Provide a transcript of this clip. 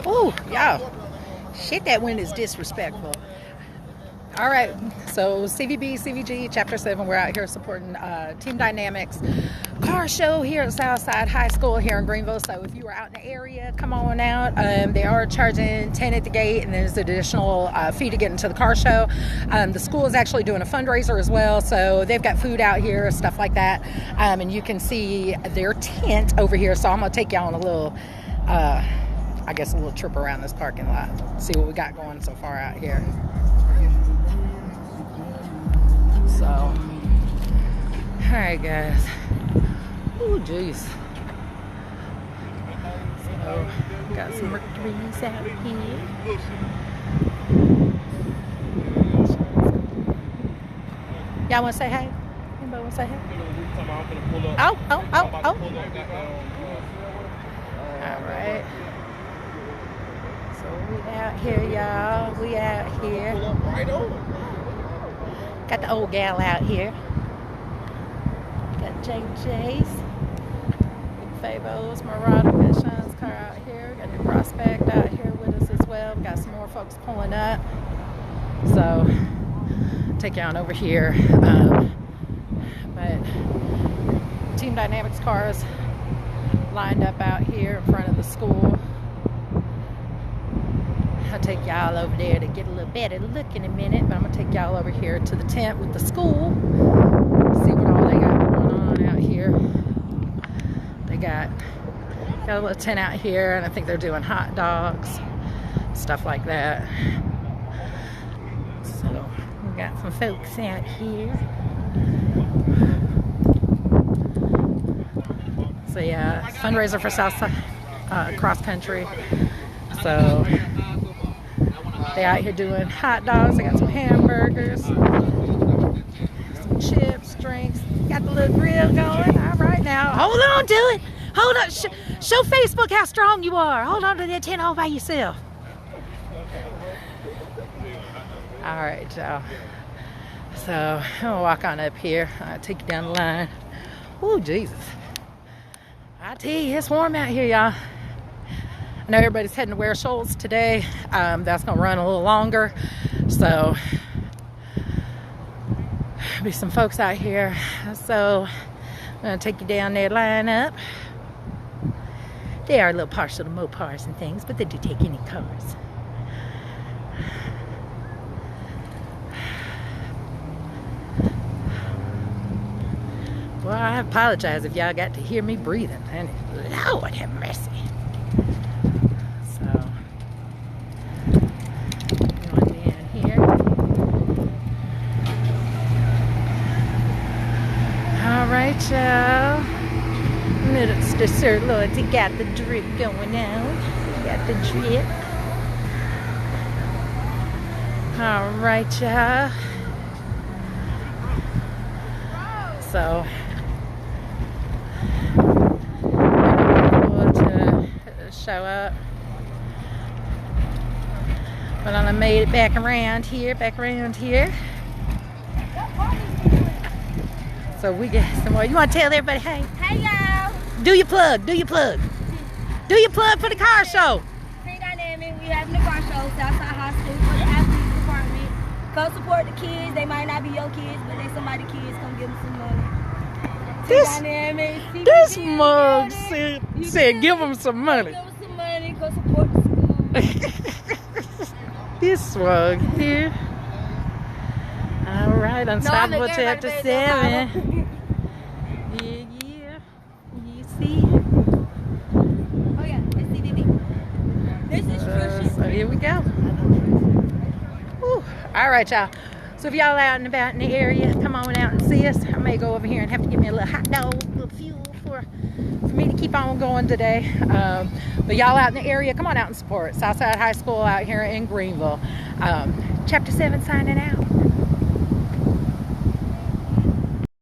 Oh, y'all. Shit, that wind is disrespectful. All right, so CVB, CVG, Chapter 7, we're out here supporting Team Dynamics car show here at Southside High School here in Greenville. So if you are out in the area, come on out. They are charging 10 at the gate, and there's an additional fee to get into the car show. The school is actually doing a fundraiser as well, so they've got food out here, stuff like that. And you can see their tent over here. So I'm going to take y'all on a little, I guess, a little trip around this parking lot. See what we got going so far out here. So, alright guys. Oh jeez. So, got some Mercury's out here. Y'all want to say hey? Anybody want to say hey? Oh. Alright. So, we out here, y'all. We out here. Got the old gal out here. Got JJ's, Big Favo's, Marauder, got Sean's car out here. Got New Prospect out here with us as well. Got some more folks pulling up. So, take you on over here. But Team Dynamics cars lined up out here in front of the school. I'll take y'all over there to get a little better look in a minute, but I'm going to take y'all over here to the tent with the school. See what all they got going on out here. They got a little tent out here, and I think they're doing hot dogs, stuff like that. So we got some folks out here. So yeah, fundraiser for Southside cross country. So they out here doing hot dogs. They got some hamburgers, some chips, drinks. Got the little grill going. All right now, hold on to it. Hold on. Show Facebook how strong you are. Hold on to that tent all by yourself. All right, y'all. So I'm gonna walk on up here. I'll take you down the line. Oh Jesus! I tell you, it's warm out here, y'all. I know everybody's heading to Ware Shoals today. That's going to run a little longer. So, there'll be some folks out here. So, I'm going to take you down there, line up. They are a little partial to Mopars and things, but they do take any cars. Well, I apologize if y'all got to hear me breathing. And Lord have mercy. Alright, y'all. Little dessert lords, you got the drip going on. Got the drip. Alright, y'all. So, to show up. But I made it back around here. So we get some more. You want to tell everybody, hey? Hey, y'all. Do your plug. Do your plug for the car show. Team Dynamic, we having the car show, Southside High School for the athletes department. Come support the kids. They might not be your kids, but they somebody's kids. Come give them some money. This mug said give them some money. Give them some money. Go support the school. This mug here. All right, Unstoppable Chapter 7. Yeah. You see? Oh yeah, it's CVB. This is Christian. So here we go. Whew. All right, y'all. So if y'all out and about in the area, come on out and see us. I may go over here and have to get me a little hot dog, a little fuel for me to keep on going today. But y'all out in the area, come on out and support Southside High School out here in Greenville. Chapter 7 signing out.